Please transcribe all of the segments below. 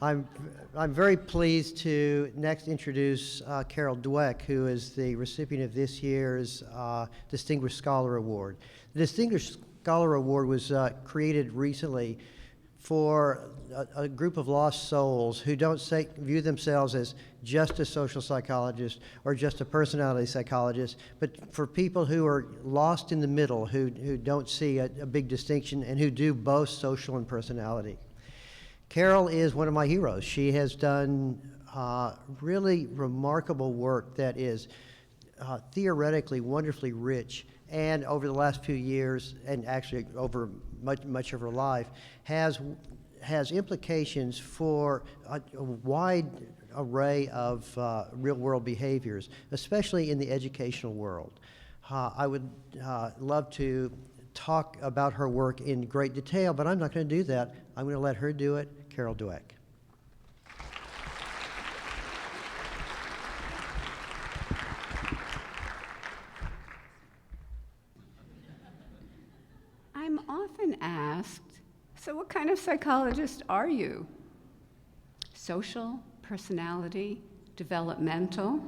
I'm very pleased to next introduce Carol Dweck, who is the recipient of this year's Distinguished Scholar Award. The Distinguished Scholar Award was created recently for a group of lost souls who don't view themselves as just a social psychologist or just a personality psychologist, but for people who are lost in the middle, who don't see a big distinction and who do both social and personality. Carol is one of my heroes. She has done really remarkable work that is theoretically wonderfully rich, and over the last few years, and actually over much of her life, has implications for a wide array of real-world behaviors, especially in the educational world. I would love to talk about her work in great detail, but I'm not going to do that. I'm going to let her do it. Carol Dweck. I'm often asked, so what kind of psychologist are you? Social, personality, developmental?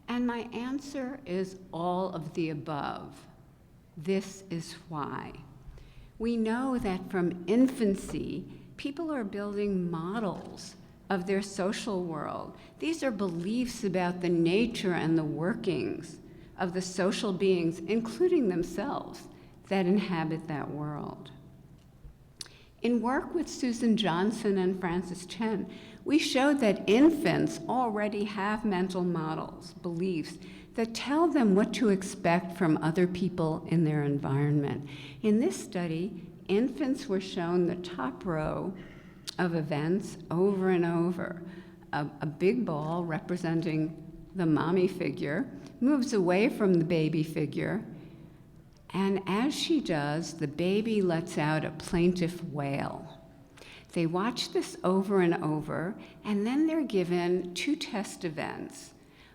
And my answer is all of the above. This is why. We know that from infancy, people are building models of their social world. These are beliefs about the nature and the workings of the social beings, including themselves, that inhabit that world. In work with Susan Johnson and Francis Chen, we showed that infants already have mental models, beliefs, that tell them what to expect from other people in their environment. In this study, infants were shown the top row of events over and over. A big ball representing the mommy figure moves away from the baby figure, and as she does, the baby lets out a plaintive wail. They watch this over and over, and then they're given two test events.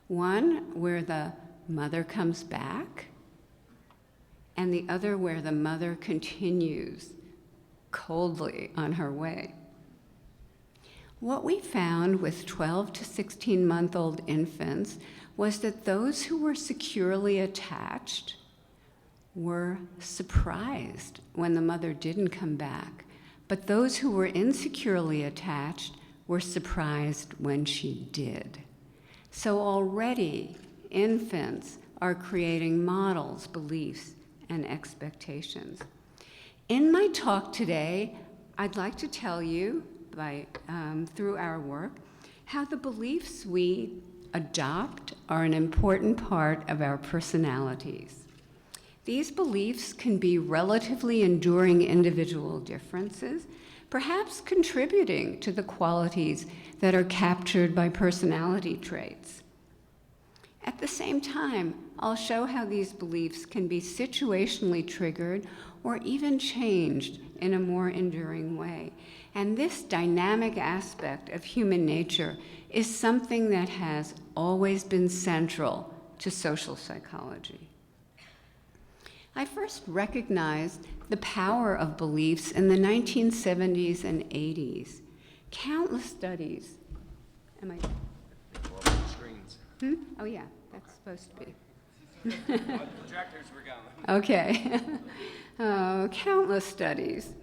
One where the mother comes back, and the other where the mother continues coldly on her way. What we found with 12 to 16-month-old infants was that those who were securely attached were surprised when the mother didn't come back, but those who were insecurely attached were surprised when she did. So already, infants are creating models, beliefs, and expectations. In my talk today, I'd like to tell you, through our work, how the beliefs we adopt are an important part of our personalities. These beliefs can be relatively enduring individual differences, perhaps contributing to the qualities that are captured by personality traits. At the same time, I'll show how these beliefs can be situationally triggered or even changed in a more enduring way. And this dynamic aspect of human nature is something that has always been central to social psychology. I first recognized the power of beliefs in the 1970s and 80s. Countless studies. Am I? Screens. Oh yeah, that's supposed to be. The projectors were going. Okay. Countless studies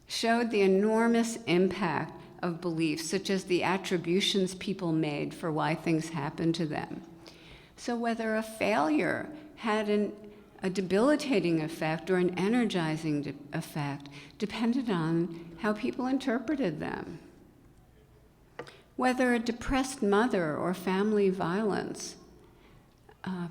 showed the enormous impact of beliefs, such as the attributions people made for why things happened to them. So whether a failure had a debilitating effect or an energizing effect depended on how people interpreted them. Whether a depressed mother or family violence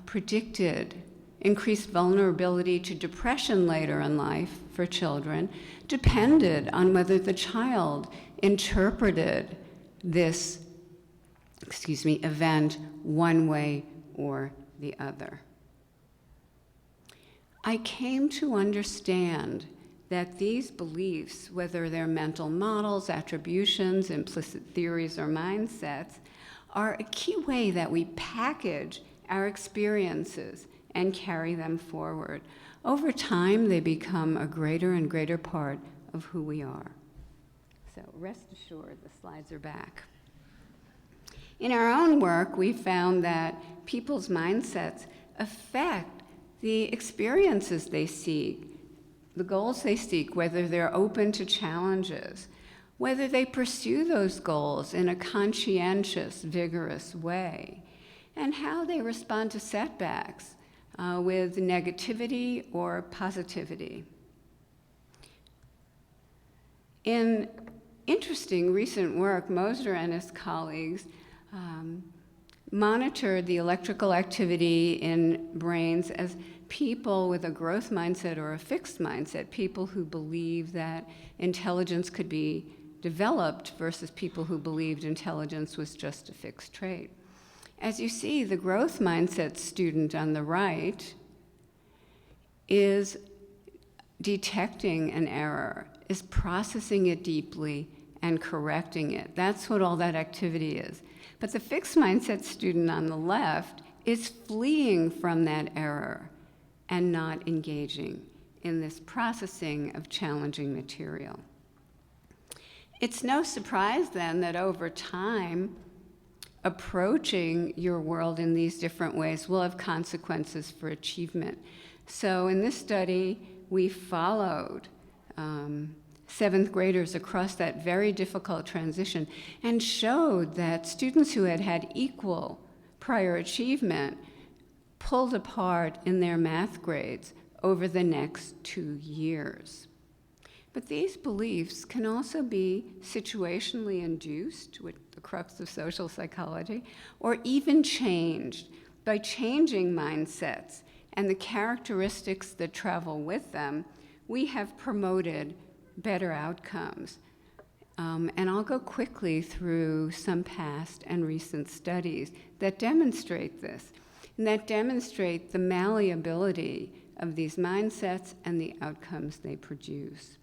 predicted increased vulnerability to depression later in life for children depended on whether the child interpreted this, event one way or the other. I came to understand that these beliefs, whether they're mental models, attributions, implicit theories, or mindsets, are a key way that we package our experiences and carry them forward. Over time, they become a greater and greater part of who we are. So rest assured, the slides are back. In our own work, we found that people's mindsets affect the experiences they seek, the goals they seek, whether they're open to challenges, whether they pursue those goals in a conscientious, vigorous way, and how they respond to setbacks with negativity or positivity. In interesting recent work, Moser and his colleagues monitored the electrical activity in brains as people with a growth mindset or a fixed mindset, people who believe that intelligence could be developed versus people who believed intelligence was just a fixed trait. As you see, the growth mindset student on the right is detecting an error, is processing it deeply and correcting it. That's what all that activity is. But the fixed mindset student on the left is fleeing from that error and not engaging in this processing of challenging material. It's no surprise then that over time, approaching your world in these different ways will have consequences for achievement. So in this study, we followed seventh graders across that very difficult transition and showed that students who had had equal prior achievement pulled apart in their math grades over the next 2 years. But these beliefs can also be situationally induced, with the crux of social psychology, or even changed by changing mindsets and the characteristics that travel with them. We have promoted better outcomes. And I'll go quickly through some past and recent studies that demonstrate this, and that demonstrate the malleability of these mindsets and the outcomes they produce.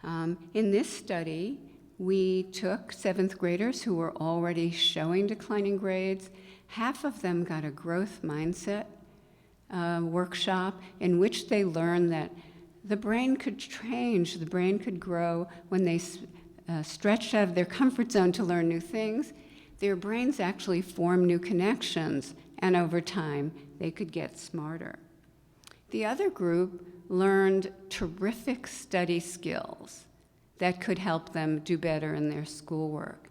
In this study, we took seventh graders who were already showing declining grades. Half of them got a growth mindset workshop in which they learned that the brain could change, the brain could grow when they stretched out of their comfort zone to learn new things. Their brains actually form new connections, and over time, they could get smarter. The other group learned terrific study skills that could help them do better in their schoolwork.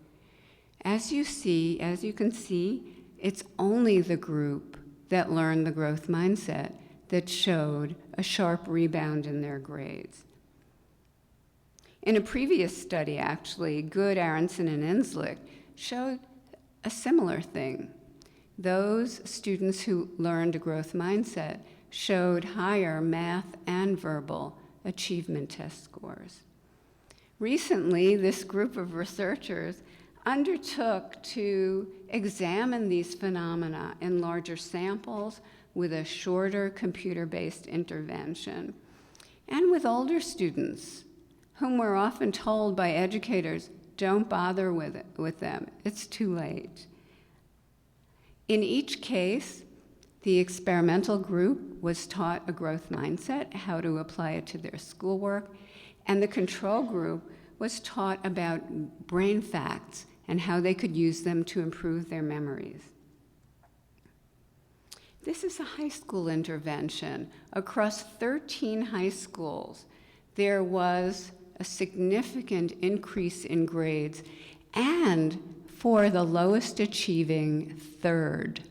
As you can see, it's only the group that learned the growth mindset that showed a sharp rebound in their grades. In a previous study, actually, Good, Aronson, and Inslick showed a similar thing. Those students who learned a growth mindset showed higher math and verbal achievement test scores. Recently, this group of researchers undertook to examine these phenomena in larger samples with a shorter computer-based intervention, and with older students, whom we're often told by educators, don't bother with them, it's too late. In each case, the experimental group was taught a growth mindset, how to apply it to their schoolwork, and the control group was taught about brain facts and how they could use them to improve their memories. This is a high school intervention. Across 13 high schools, there was a significant increase in grades, and for the lowest achieving third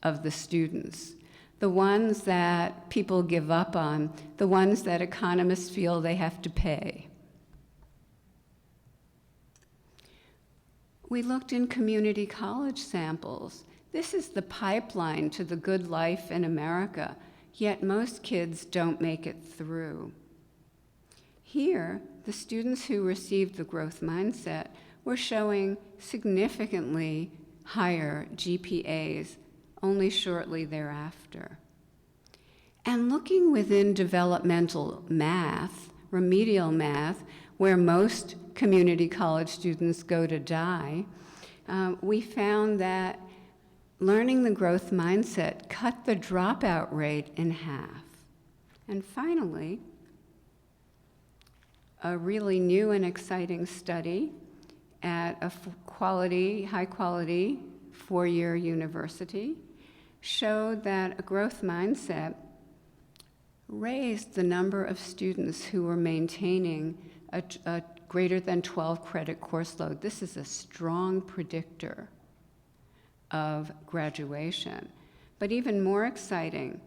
of the students, the ones that people give up on, the ones that economists feel they have to pay. We looked in community college samples. This is the pipeline to the good life in America, yet most kids don't make it through. Here, the students who received the growth mindset were showing significantly higher GPAs only shortly thereafter. And looking within developmental math, remedial math, where most community college students go to die, we found that learning the growth mindset cut the dropout rate in half. And finally, a really new and exciting study at a high-quality, four-year university showed that a growth mindset raised the number of students who were maintaining a greater than 12 credit course load. This is a strong predictor of graduation. But even more exciting,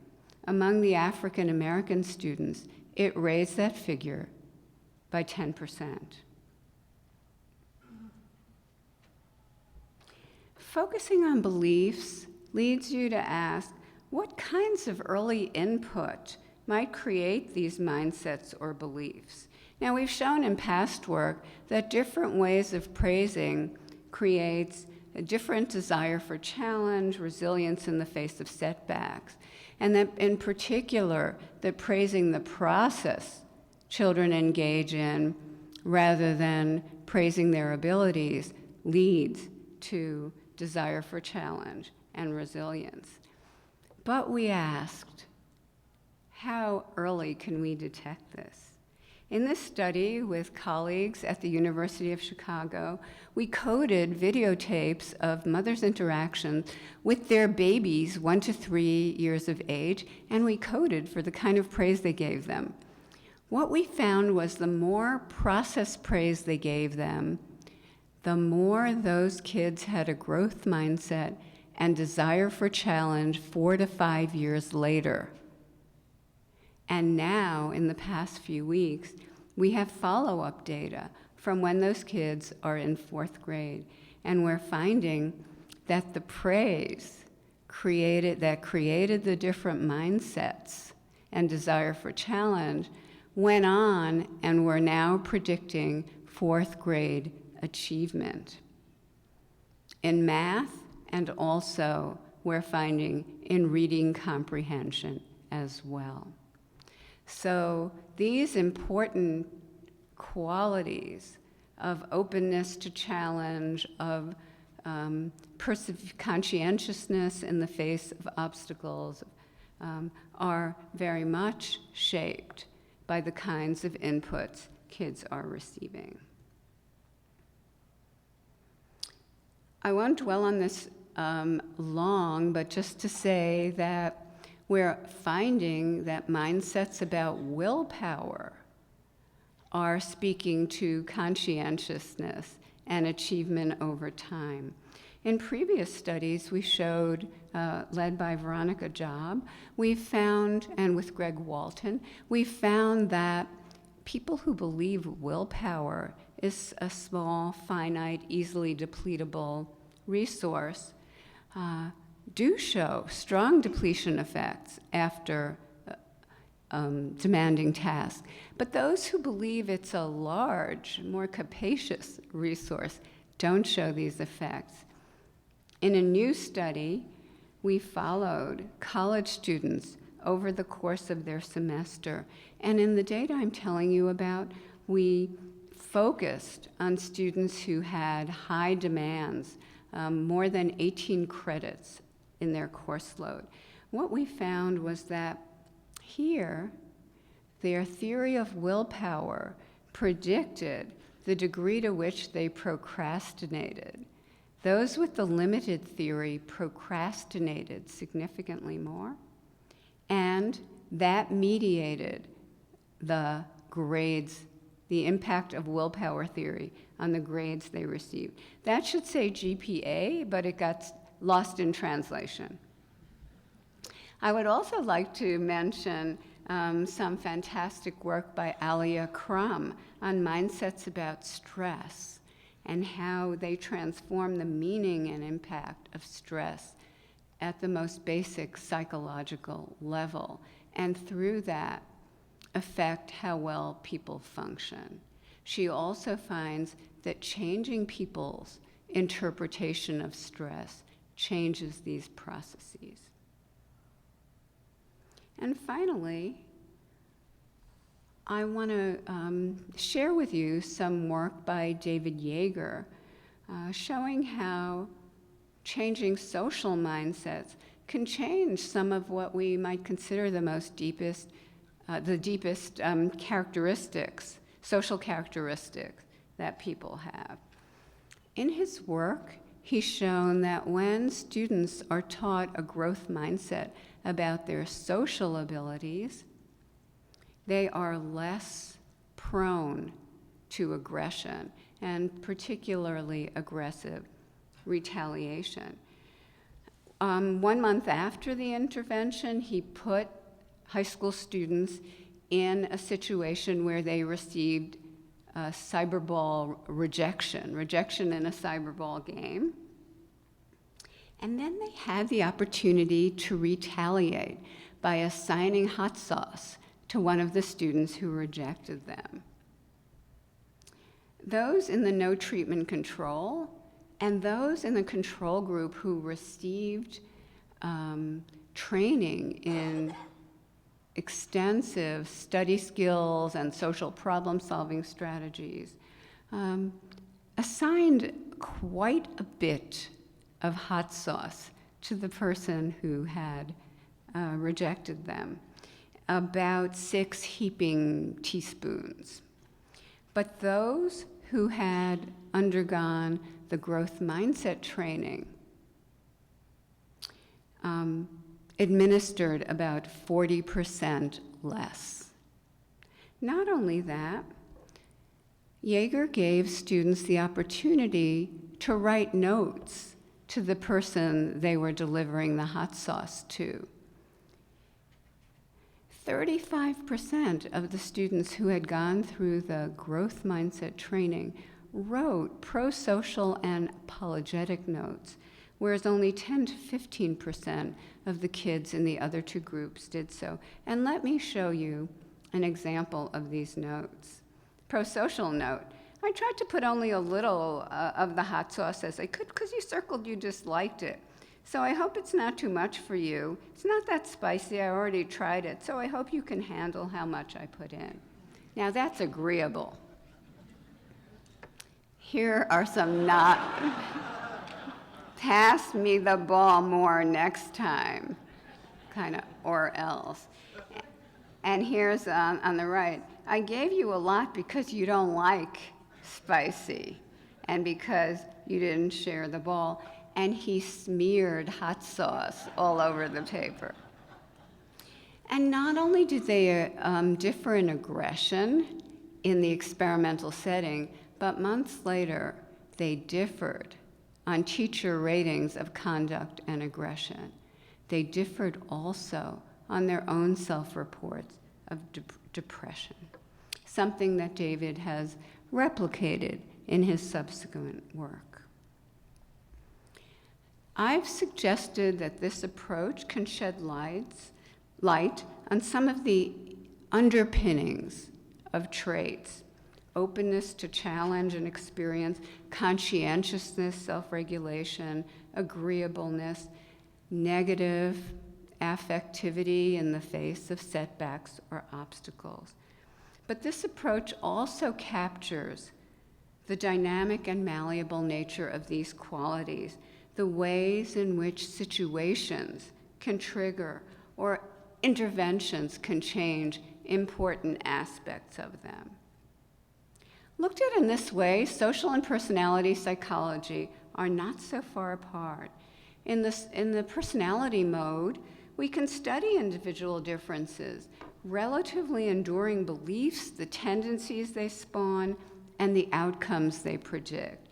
among the African American students, it raised that figure by 10%. Focusing on beliefs leads you to ask, what kinds of early input might create these mindsets or beliefs? Now, we've shown in past work that different ways of praising creates a different desire for challenge, resilience in the face of setbacks, and that in particular, that praising the process children engage in rather than praising their abilities leads to desire for challenge and resilience. But we asked, how early can we detect this? In this study with colleagues at the University of Chicago, we coded videotapes of mothers' interactions with their babies 1 to 3 years of age, and we coded for the kind of praise they gave them. What we found was the more process praise they gave them, the more those kids had a growth mindset and desire for challenge 4 to 5 years later. And now, in the past few weeks, we have follow-up data from when those kids are in 4th grade, and we're finding that the praise that created the different mindsets and desire for challenge went on, and we're now predicting 4th grade achievement in math, and also we're finding in reading comprehension as well. So these important qualities of openness to challenge, of conscientiousness in the face of obstacles, are very much shaped by the kinds of inputs kids are receiving. I won't dwell on this long, but just to say that we're finding that mindsets about willpower are speaking to conscientiousness and achievement over time. In previous studies, we showed, led by Veronica Job, we found, and with Greg Walton, we found that people who believe willpower is a small, finite, easily depletable resource do show strong depletion effects after demanding tasks. But those who believe it's a large, more capacious resource don't show these effects. In a new study, we followed college students over the course of their semester. And in the data I'm telling you about, we focused on students who had high demands, more than 18 credits in their course load. What we found was that here, their theory of willpower predicted the degree to which they procrastinated. Those with the limited theory procrastinated significantly more, and that mediated the grades, the impact of willpower theory on the grades they received. That should say GPA, but it got lost in translation. I would also like to mention some fantastic work by Alia Crum on mindsets about stress and how they transform the meaning and impact of stress at the most basic psychological level, and through that affect how well people function. She also finds that changing people's interpretation of stress changes these processes. And finally, I want to share with you some work by David Yeager showing how changing social mindsets can change some of what we might consider the deepest characteristics, social characteristics that people have. In his work, he's shown that when students are taught a growth mindset about their social abilities, they are less prone to aggression, and particularly aggressive retaliation. 1 month after the intervention, he put high school students in a situation where they received cyberball rejection in a cyberball game. And then they had the opportunity to retaliate by assigning hot sauce to one of the students who rejected them. Those in the no treatment control and those in the control group who received training in extensive study skills and social problem-solving strategies assigned quite a bit of hot sauce to the person who had rejected them, about 6 heaping teaspoons. But those who had undergone the growth mindset training administered about 40% less. Not only that, Yeager gave students the opportunity to write notes to the person they were delivering the hot sauce to. 35% of the students who had gone through the growth mindset training wrote pro-social and apologetic notes, whereas only 10 to 15% of the kids in the other 2 groups did so. And let me show you an example of these notes. Pro-social note. I tried to put only a little of the hot sauce as I could because you circled you disliked it. So I hope it's not too much for you. It's not that spicy, I already tried it, so I hope you can handle how much I put in. Now that's agreeable. Here are some not, pass me the ball more next time, kind of, or else. And here's on the right, I gave you a lot because you don't like spicy and because you didn't share the ball. And he smeared hot sauce all over the paper. And not only did they differ in aggression in the experimental setting, but months later, they differed on teacher ratings of conduct and aggression. They differed also on their own self-reports of depression, something that David has replicated in his subsequent work. I've suggested that this approach can shed light on some of the underpinnings of traits: openness to challenge and experience, conscientiousness, self-regulation, agreeableness, negative affectivity in the face of setbacks or obstacles. But this approach also captures the dynamic and malleable nature of these qualities, the ways in which situations can trigger or interventions can change important aspects of them. Looked at in this way, social and personality psychology are not so far apart. In the personality mode, we can study individual differences, relatively enduring beliefs, the tendencies they spawn, and the outcomes they predict.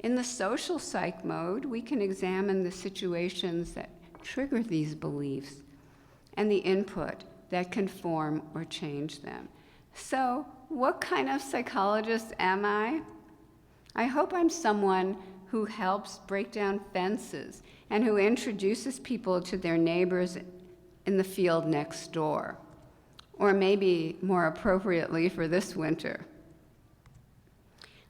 In the social psych mode, we can examine the situations that trigger these beliefs and the input that can form or change them. So, what kind of psychologist am I? I hope I'm someone who helps break down fences and who introduces people to their neighbors in the field next door, or maybe more appropriately for this winter.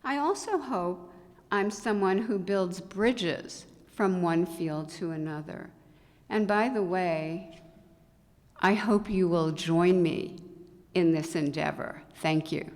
I also hope I'm someone who builds bridges from one field to another. And by the way, I hope you will join me in this endeavor. Thank you.